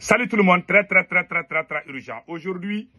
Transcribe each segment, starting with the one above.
Salut tout le monde, très urgent. Aujourd'hui,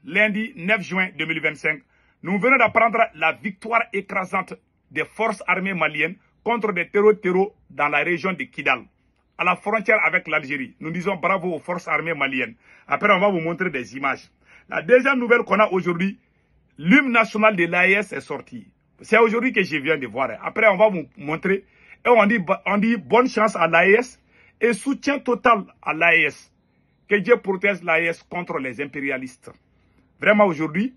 lundi 9 juin 2025, nous venons d'apprendre la victoire écrasante des forces armées maliennes contre des terreaux dans la région de Kidal, à la frontière avec l'Algérie. Nous disons bravo aux forces armées maliennes. Après, on va vous montrer des images. La deuxième nouvelle qu'on a aujourd'hui, l'hymne national de l'AES est sorti. C'est aujourd'hui que je viens de voir. Après, on va vous montrer. Et on dit bonne chance à l'AES et soutien total à l'AES. Que Dieu protège l'AES contre les impérialistes. Vraiment, aujourd'hui,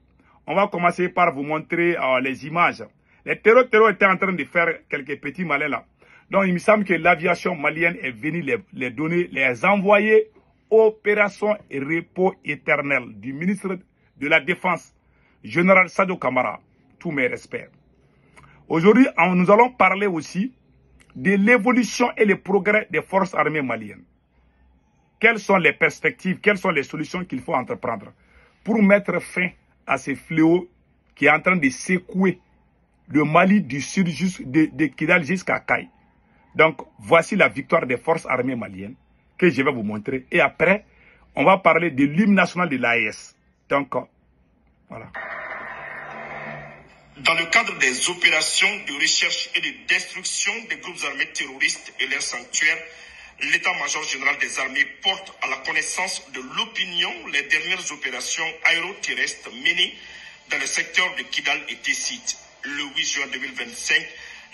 on va commencer par vous montrer les images. Les terreaux étaient en train de faire quelques petits malins là. Donc, il me semble que l'aviation malienne est venue les donner, les envoyer opération et repos éternel du ministre de la Défense, général Sadio Kamara. Tous mes respects. Aujourd'hui, nous allons parler aussi de l'évolution et les progrès des forces armées maliennes. Quelles sont les perspectives, quelles sont les solutions qu'il faut entreprendre pour mettre fin à ce fléau qui est en train de secouer le Mali du sud de Kidal jusqu'à Kay. Donc, voici la victoire des forces armées maliennes que je vais vous montrer. Et après, on va parler de l'hymne national de l'AES. Donc, voilà. Dans le cadre des opérations de recherche et de destruction des groupes armés terroristes et leurs sanctuaires, l'état-major général des armées porte à la connaissance de l'opinion les dernières opérations aéroterrestres menées dans le secteur de Kidal et Tessit. Le 8 juin 2025,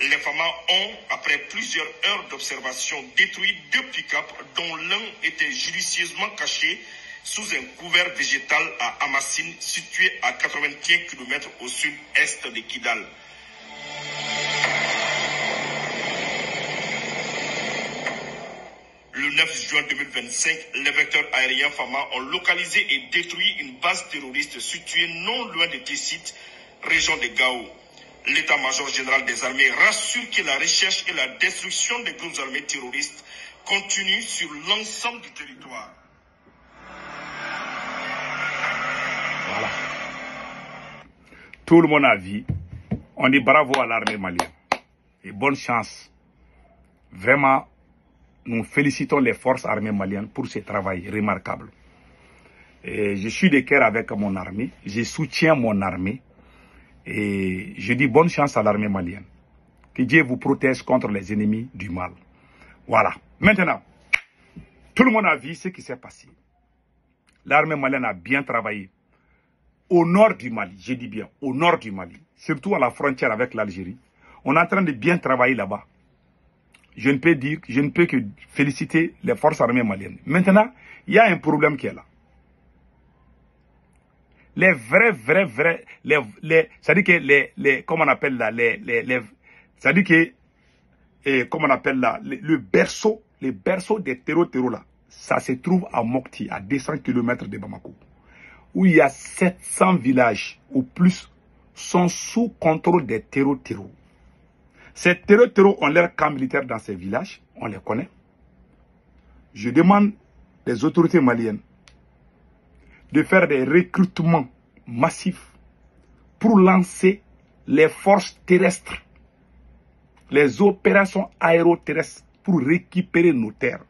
les FAMA ont, après plusieurs heures d'observation, détruit 2 pick-up dont l'un était judicieusement caché sous un couvert végétal à Amassine, situé à 81 km au sud-est de Kidal. Le 9 juin 2025, les vecteurs aériens FAMA ont localisé et détruit une base terroriste située non loin de Tessit, région de Gao. L'état-major général des armées rassure que la recherche et la destruction des groupes armés terroristes continuent sur l'ensemble du territoire. Voilà. Tout le monde a vu. On dit bravo à l'armée malienne. Et bonne chance. Vraiment, nous félicitons les forces armées maliennes pour ce travail remarquable. Et je suis de cœur avec mon armée. Je soutiens mon armée. Et je dis bonne chance à l'armée malienne. Que Dieu vous protège contre les ennemis du mal. Voilà. Maintenant, tout le monde a vu ce qui s'est passé. L'armée malienne a bien travaillé. Au nord du Mali, je dis bien, au nord du Mali, surtout à la frontière avec l'Algérie, on est en train de bien travailler là-bas. Je ne peux que féliciter les forces armées maliennes. Maintenant, il y a un problème qui est là. Les vrais, c'est-à-dire que comment on appelle là, c'est-à-dire que, comment on appelle là, le berceau des terreaux là, ça se trouve à Mopti, à 200 km de Bamako, où il y a 700 villages ou plus sont sous contrôle des terreaux. Ces terreaux ont leur camp militaire dans ces villages, on les connaît. Je demande des autorités maliennes de faire des recrutements massifs pour lancer les forces terrestres, les opérations aéroterrestres pour récupérer nos terres.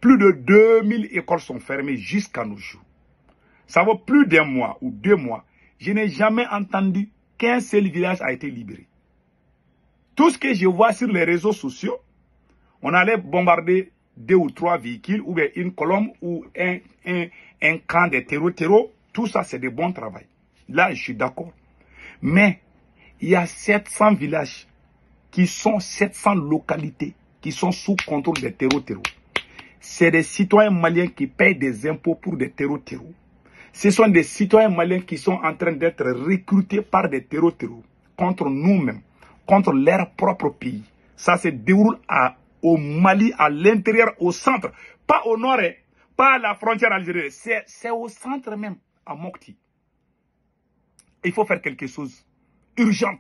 Plus de 2000 écoles sont fermées jusqu'à nos jours. Ça vaut plus d'un mois ou 2 mois. Je n'ai jamais entendu qu'un seul village a été libéré. Tout ce que je vois sur les réseaux sociaux, on allait bombarder 2 ou 3 véhicules, ou bien une colonne, ou un camp de terreaux. Tout ça, c'est de bon travail. Là, je suis d'accord. Mais, il y a 700 villages, 700 localités, qui sont sous contrôle des terreaux. C'est des citoyens maliens qui payent des impôts pour des terreaux. Ce sont des citoyens maliens qui sont en train d'être recrutés par des terreaux contre nous-mêmes, contre leur propre pays. Ça se déroule au Mali, à l'intérieur, au centre. Pas au nord, pas à la frontière algérienne. C'est au centre même, à Mopti. Il faut faire quelque chose urgent.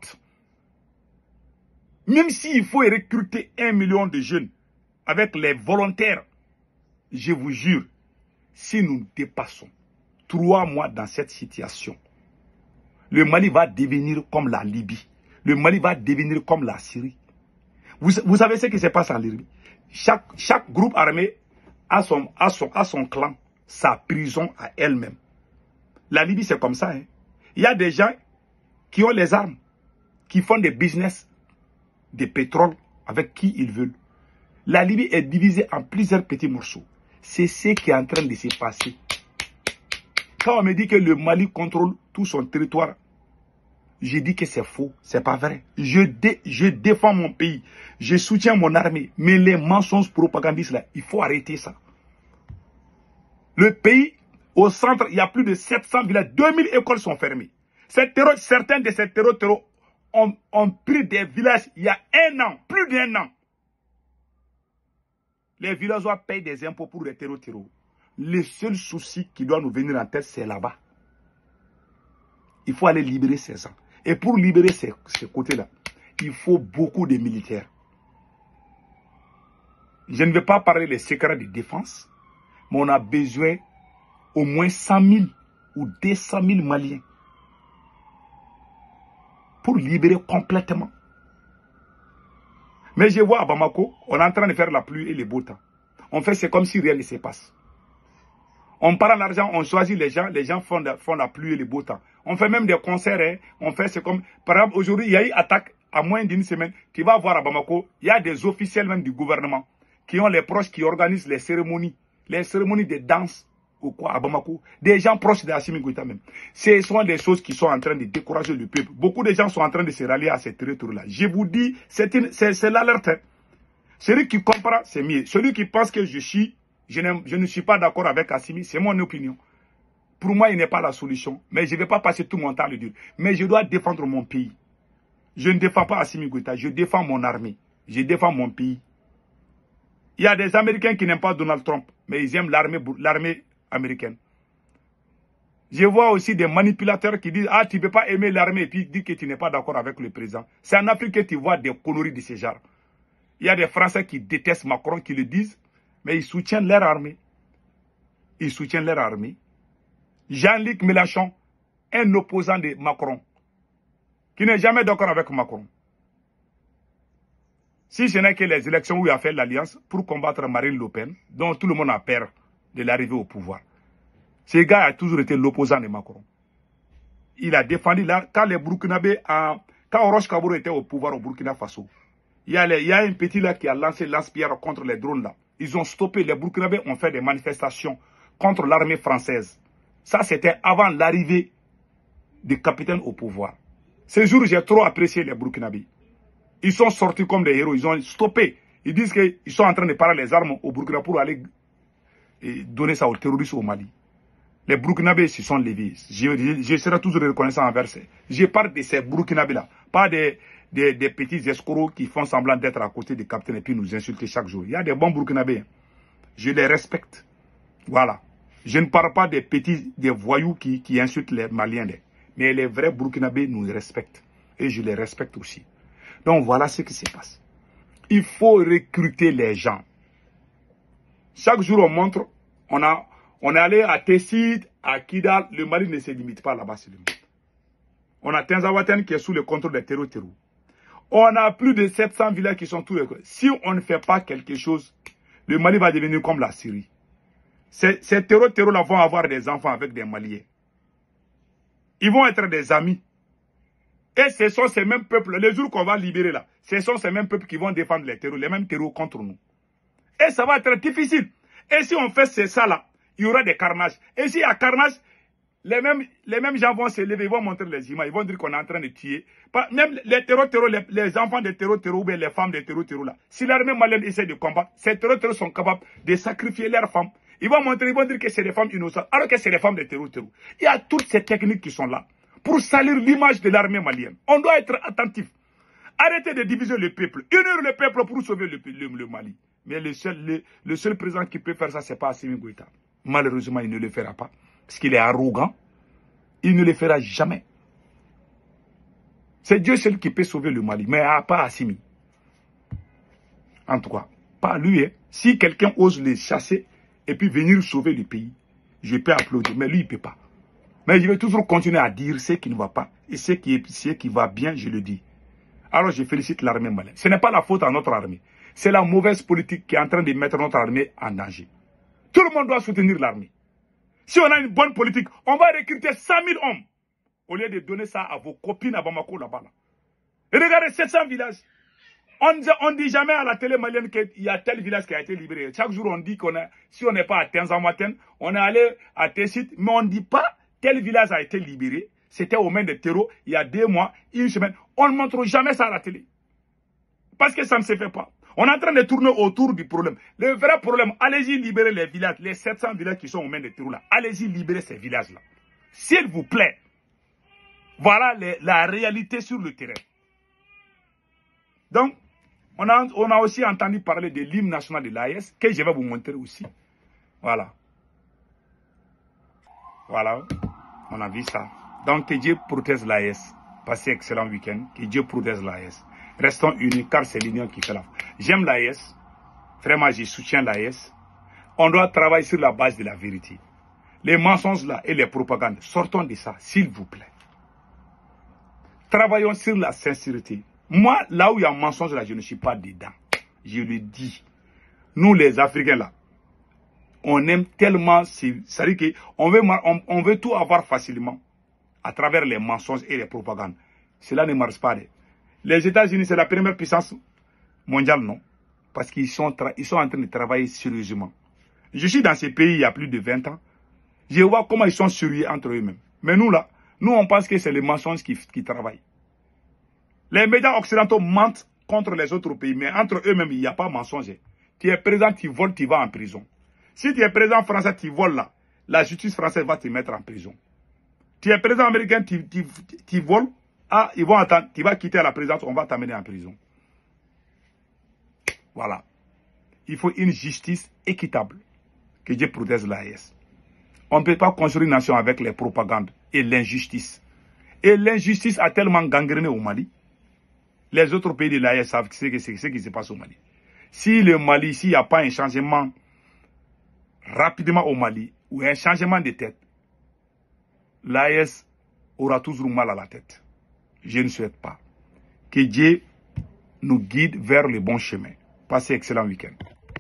Même s'il faut recruter 1 million de jeunes avec les volontaires, je vous jure, si nous dépassons 3 mois dans cette situation, le Mali va devenir comme la Libye. Le Mali va devenir comme la Syrie. Vous savez ce qui se passe en Libye? Chaque groupe armé a son clan sa prison à elle-même. La Libye, c'est comme ça. Hein. Il y a des gens qui ont les armes, qui font des business de pétrole avec qui ils veulent. La Libye est divisée en plusieurs petits morceaux. C'est ce qui est en train de se passer. Quand on me dit que le Mali contrôle tout son territoire, je dis que c'est faux, c'est pas vrai. Je défends mon pays, je soutiens mon armée, mais les mensonges propagandistes là, il faut arrêter ça. Le pays, au centre, il y a plus de 700 villages, 2000 écoles sont fermées. Certains de ces terreaux ont pris des villages il y a un an, plus d'un an. Les villageois payent des impôts pour les terreaux. Le seul souci qui doit nous venir en tête, c'est là-bas. Il faut aller libérer ces gens. Et pour libérer ces côtés-là, il faut beaucoup de militaires. Je ne vais pas parler des secrets de défense, mais on a besoin au moins 100 000 ou 200 000 Maliens pour libérer complètement. Mais je vois à Bamako, on est en train de faire la pluie et le beau temps. On fait c'est comme si rien ne se passe. On prend l'argent, on choisit les gens font la pluie et le beau temps. On fait même des concerts, hein. On fait c'est comme, par exemple, aujourd'hui, il y a eu attaque à moins d'une semaine. Tu vas voir à Bamako, il y a des officiels même du gouvernement qui ont les proches qui organisent les cérémonies de danse ou quoi à Bamako. Des gens proches d'Assimi Goïta même. Ce sont des choses qui sont en train de décourager le peuple. Beaucoup de gens sont en train de se rallier à ces territoires-là. Je vous dis, c'est l'alerte. Hein. Celui qui comprend, c'est mieux. Celui qui pense que je ne suis pas d'accord avec Assimi, c'est mon opinion. Pour moi, il n'est pas la solution. Mais je ne vais pas passer tout mon temps à le dire. Mais je dois défendre mon pays. Je ne défends pas Assimi Goïta, je défends mon armée. Je défends mon pays. Il y a des Américains qui n'aiment pas Donald Trump, mais ils aiment l'armée américaine. Je vois aussi des manipulateurs qui disent « Ah, tu ne peux pas aimer l'armée et puis dire que tu n'es pas d'accord avec le président. » C'est en Afrique que tu vois des conneries de ce genre. Il y a des Français qui détestent Macron, qui le disent, mais ils soutiennent leur armée. Ils soutiennent leur armée. Jean-Luc Mélenchon, un opposant de Macron, qui n'est jamais d'accord avec Macron. Si ce n'est que les élections où il a fait l'alliance pour combattre Marine Le Pen, dont tout le monde a peur de l'arrivée au pouvoir. Ce gars a toujours été l'opposant de Macron. Il a défendu là, quand les Burkinabés, quand Roch Kabour était au pouvoir au Burkina Faso, il y a un petit là qui a lancé lance-pierre contre les drones là. Ils ont stoppé, les Burkinabés ont fait des manifestations contre l'armée française. Ça, c'était avant l'arrivée des capitaines au pouvoir. Ce jour, j'ai trop apprécié les Burkinabés. Ils sont sortis comme des héros, ils ont stoppé. Ils disent qu'ils sont en train de parler les armes au Burkina pour aller donner ça aux terroristes au Mali. Les Burkinabés se sont levés. Je serai toujours reconnaissant envers ces. Je parle de ces Burkinabés-là, pas des petits escrocs qui font semblant d'être à côté des capitaines et puis nous insulter chaque jour. Il y a des bons Burkinabés. Hein. Je les respecte. Voilà. Je ne parle pas des voyous qui insultent les Maliens. Mais les vrais Burkinabés nous respectent. Et je les respecte aussi. Donc voilà ce qui se passe. Il faut recruter les gens. Chaque jour on montre, on est allé à Tessit, à Kidal, le Mali ne se limite pas là-bas. On a Tinzawaten qui est sous le contrôle des terreaux. On a plus de 700 villages qui sont tous les... Si on ne fait pas quelque chose, le Mali va devenir comme la Syrie. Ces terreaux-là vont avoir des enfants avec des Maliens. Ils vont être des amis. Et ce sont ces mêmes peuples, les jours qu'on va libérer là, ce sont ces mêmes peuples qui vont défendre les terreaux, les mêmes terreaux contre nous. Et ça va être difficile. Et si on fait ça là, il y aura des carnages. Et s'il y a carnage, les mêmes gens vont se lever, ils vont montrer les images, ils vont dire qu'on est en train de tuer. Même les terreaux, les enfants des terreaux, ou bien les femmes des terreaux là. Si l'armée malienne essaie de combattre, ces terreaux sont capables de sacrifier leurs femmes. Ils vont dire que c'est des femmes innocentes, alors que c'est des femmes des terreaux. Il y a toutes ces techniques qui sont là pour salir l'image de l'armée malienne. On doit être attentif. Arrêtez de diviser le peuple. Unir le peuple pour sauver le Mali. Mais le seul président qui peut faire ça, ce n'est pas Assimi Goïta. Malheureusement, il ne le fera pas. Parce qu'il est arrogant. Il ne le fera jamais. C'est Dieu seul qui peut sauver le Mali, mais pas Assimi. En tout cas, pas lui. Hein. Si quelqu'un ose les chasser et puis venir sauver le pays, je peux applaudir. Mais lui, il ne peut pas. Mais je vais toujours continuer à dire ce qui ne va pas. Et ce qui va bien, je le dis. Alors je félicite l'armée malienne. Ce n'est pas la faute à notre armée. C'est la mauvaise politique qui est en train de mettre notre armée en danger. Tout le monde doit soutenir l'armée. Si on a une bonne politique, on va recruter 100 000 hommes. Au lieu de donner ça à vos copines à Bamako là-bas. Là. Et regardez 700 villages. On ne dit jamais à la télé malienne qu'il y a tel village qui a été libéré. Chaque jour, on dit si on n'est pas à Tenzamaten, on est allé à Tessit, mais on ne dit pas tel village a été libéré. C'était aux mains des terreaux il y a 2 mois, 1 semaine. On ne montre jamais ça à la télé. Parce que ça ne se fait pas. On est en train de tourner autour du problème. Le vrai problème, allez-y libérer les villages, les 700 villages qui sont aux mains des terreaux là. Allez-y libérer ces villages-là. S'il vous plaît. Voilà la réalité sur le terrain. Donc, on a aussi entendu parler de l'hymne national de l'AES, que je vais vous montrer aussi. Voilà. Voilà. On a vu ça. Donc, que Dieu protège l'AES. Passez un excellent week-end. Que Dieu protège l'AES. Restons unis, car c'est l'union qui fait la force. J'aime l'AES. Vraiment, je soutiens l'AES. On doit travailler sur la base de la vérité. Les mensonges là et les propagandes, sortons de ça, s'il vous plaît. Travaillons sur la sincérité. Moi, là où il y a un mensonge, là, je ne suis pas dedans. Je le dis. Nous, les Africains, là, on aime tellement, c'est-à-dire qu'on veut tout avoir facilement à travers les mensonges et les propagandes. Cela ne marche pas. Les États-Unis, c'est la première puissance mondiale, non? Parce qu'ils sont en train de travailler sérieusement. Je suis dans ces pays il y a plus de 20 ans. Je vois comment ils sont sérieux entre eux-mêmes. Mais nous, là, nous, on pense que c'est les mensonges qui travaillent. Les médias occidentaux mentent contre les autres pays, mais entre eux-mêmes, il n'y a pas mensonge. Tu es président, tu voles, tu vas en prison. Si tu es président français, tu voles là, la justice française va te mettre en prison. Tu es président américain, tu voles, ils vont attendre, tu vas quitter la présidence, on va t'amener en prison. Voilà. Il faut une justice équitable. Que Dieu protège l'AES. On ne peut pas construire une nation avec les propagandes et l'injustice. Et l'injustice a tellement gangréné au Mali. Les autres pays de l'AES savent ce qui se passe au Mali. Si le Mali, s'il n'y a pas un changement rapidement au Mali, ou un changement de tête, l'AES aura toujours mal à la tête. Je ne souhaite pas. Que Dieu nous guide vers le bon chemin. Passez un excellent week-end.